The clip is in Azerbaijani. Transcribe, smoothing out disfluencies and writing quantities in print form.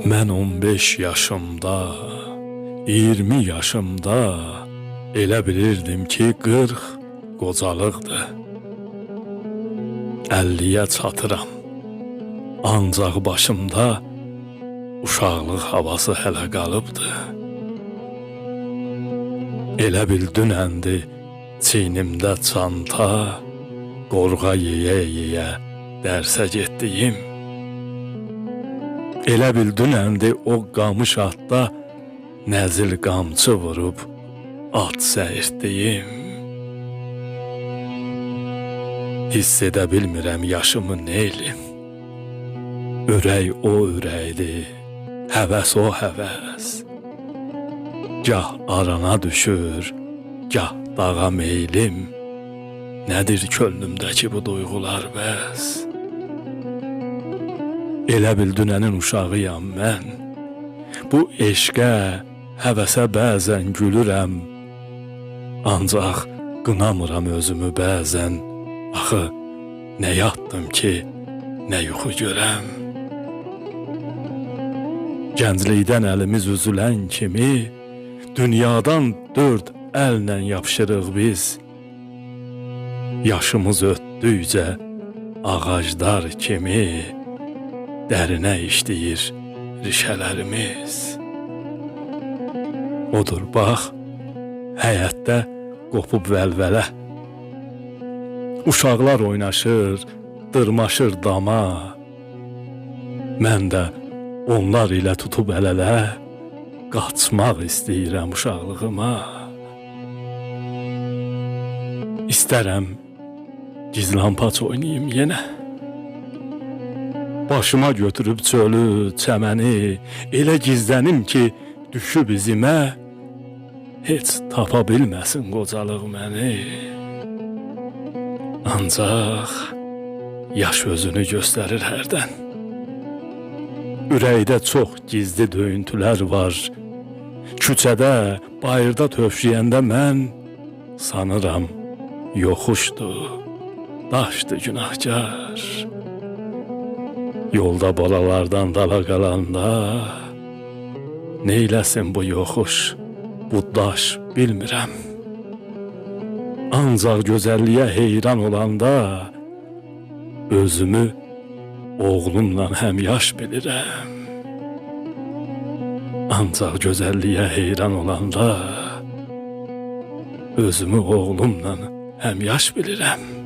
Mən 15 yaşımda, 20 yaşımda elə bilirdim ki 40 qocalıqdır. 50'yə çatıram, ancaq başımda uşaqlıq havası hələ qalıbdı. Elə bil dünəndi çiynimdə çanta, qorğa yeyə-yeyə dərsə getdiyim. Elə bil dünəndi o qamış atda nəzil qamçı vurub at səyirtdiyim. Hiss edə bilmirəm yaşımı neylim. Ürək o ürəkdir, həvəs o həvəs. Gah arana düşür, gah dağa meylim. Nədir könlümdəki bu duyğular bəs? Elə bil dünənin uşağıyam mən. Bu eşqə, həvəsə bəzən gülürəm. Ancaq qınamıram özümü bəzən. Axı, nə yatdım ki, nə yuxu görəm. Gənclikdən əlimiz üzülən kimi, dünyadan 4 əllə yapışırıq biz. Yaşımız ötdükcə ağaclar kimi dərinə işləyir rişələrimiz. Odur bax, həyətdə qopub vəlvələ. Uşaqlar oynaşır, dırmaşır dama. Mən də onlar ilə tutub əl-ələ qaçmaq istəyirəm uşaqlığıma. İstərəm gizlampaç oynayım yenə. Başıma götürüb çölü, çəməni elə gizlənim ki, düşüb izimə, heç tapa bilməsin qocalıq məni. Ancaq yaş özünü göstərir hərdən. Ürəkdə çox gizli döyüntülər var. Küçədə, bayırda tövşüyəndə mən sanıram yoxuşdu, daşdı günahkar. Yolda balalardan dala qalanda, neyləsin bu yoxuş, bu daş bilmirəm. Ancaq gözəlliyə heyran olanda, özümü oğlumla həmyaş bilirəm. Ancaq gözəlliyə heyran olanda, özümü oğlumla həmyaş bilirəm.